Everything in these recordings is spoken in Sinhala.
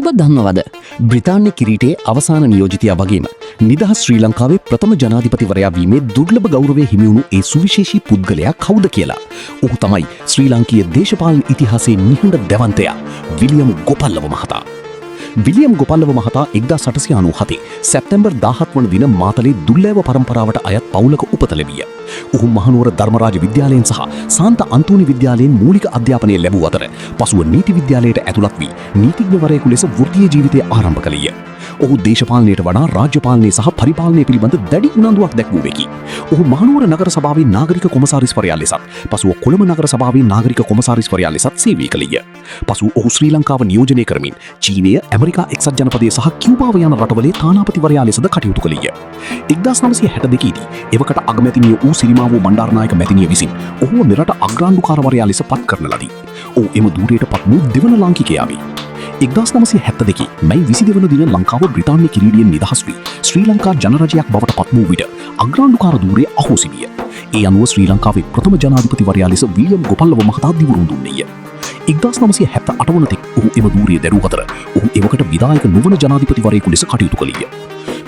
ඔබ දන්නවද බ්‍රිතාන්‍ය කිරීටේ අවසාන නියෝජිතයා වගේම නිදහස් ශ්‍රී ලංකාවේ ප්‍රථම ජනාධිපතිවරයා වීමේ දුර්ලභ ගෞරවය හිමි වුණු ඒ සුවිශේෂී පුද්ගලයා කවුද කියලා. ඔහු තමයි ශ්‍රී ලාංකීය දේශපාලන ඉතිහාසයේ නිහඬ දැවන්තයා විලියම් ගොපල්ලව මහතා. විලියම් ගොපල්ලව මහතා 1897 සැප්තැම්බර් 17 වන දින මාතලේ දුල්ලෑව පරම්පරාවට අයත් පවුලක උපත ලැබිය. ඔහු මහනුවර ධර්මරාජ විද්‍යාලයෙන් සහ සාන්ත අන්තෝනි විද්‍යාලයෙන් මූලික අධ්‍යාපනය ලැබූ අතර පසුව නීති විද්‍යාලයට ඇතුළත් වී නීතිඥවරයෙකු ලෙස වෘත්තීය ජීවිතය ආරම්භ කළේය. ඔහු දේශපාලනයට වඩා රාජ්‍ය පාලනය සහ පරිපාලනය පිළිබඳ දැඩි උනන්දුවක් දැක්වූවෙකි. ඔහු මහනුවර නගර සභාවේ නාගරික කොමසාරිස්වරයා ලෙසත් පසුව කොළඹ නගර සභාවේ නාගරික කොමසාරිස්වරයා ලෙසත් සේවය කළේය. පසුව ඔහු ශ්‍රී ලංකාව නියෝජනය කරමින් චීනය, ඇමරිකා එක්සත් ජනපදය සහ කියුබාව යන රටවලේ තානාපතිවරයා ලෙසද කටයුතු කළේය. 1962 දී එවකට අගමැතිනිය වූ සිරිමාවෝ බණ්ඩාරනායක මැතිනිය විසින් ඔහුව මෙරට අග්‍රාණ්ඩුකාරවරයා ලෙස පත් කරන ලදී. ඔහු එම ධූරයට පත් වූ දෙවන ලාංකිකයා වේ. 1972 මැයි 22 වන දින ලංකාව බ්‍රිතාන්‍ය කිරීඩියෙන් නිදහස් වී ශ්‍රී ලංකා ජනරජයක් බවට පත් වූ විට අග්‍රාණ්ඩුකාර ධූරය අහෝසි විය. ඒ අනුව ශ්‍රී ලංකාවේ ප්‍රථම ජනාධිපතිවරයා ලෙස විලියම් ගොපල්ලව මහතා දිවුරුම් දුන්නේය. 1978 වන තෙක් ඔහු එම ධූරය දැරූ අතර ඔහු එවකට විධායක නොවන ජනාධිපතිවරයෙකු ලෙස කටයුතු කළේය.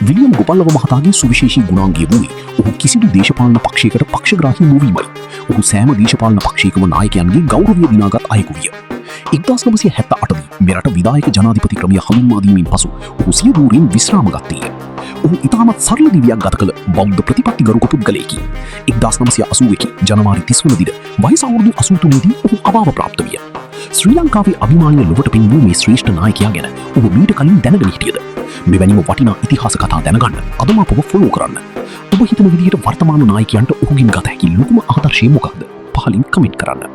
විලියම් ගොපල්ලව මහතාගේ සුවිශේෂී ගුණාංගය වූයේ ඔහු කිසිදු දේශපාලන පක්ෂයකට පක්ෂග්‍රාහී නොවීමයි. ඔහු සෑම දේශපාලන පක්ෂයකම නායකයන්ගේ ගෞරවය දිනාගත් අයෙකු විය. 1978 දී මෙරට විධායක ජනාධිපති ක්‍රමය හඳුන්වා දීමෙන් පසු ඔහු සිය ධූරයෙන් විශ්‍රාම ගත්තේය. ඔහු ඉතාමත් සරල දිවියක් ගත කළ බෞද්ධ ප්‍රතිපත්තිගරුක පුද්ගලයෙකි. 1981 ජනවාරි 30 වන දින වයස අවුරුදු 83 දී ඔහු අභාව ප්‍රාප්ත විය. ශ්‍රී ලංකාවේ අභිමානීය ලොවට පෙන්වූ මේ ශ්‍රේෂ්ඨ නායකයා ගැන ඔබ මීට කලින් දැනගෙන හිටියද? මෙවැනිම වටිනා ඉතිහාස කතා දැනගන්න අදම අපව ෆොලෝ කරන්න. ඔබ හිතන විදිහට වර්තමාන නායකයන්ට ඔහුගෙන් ගත හැකි ලොකුම ආදර්ශය මොකක්ද? පහලින් කමෙන්ට් කරන්න.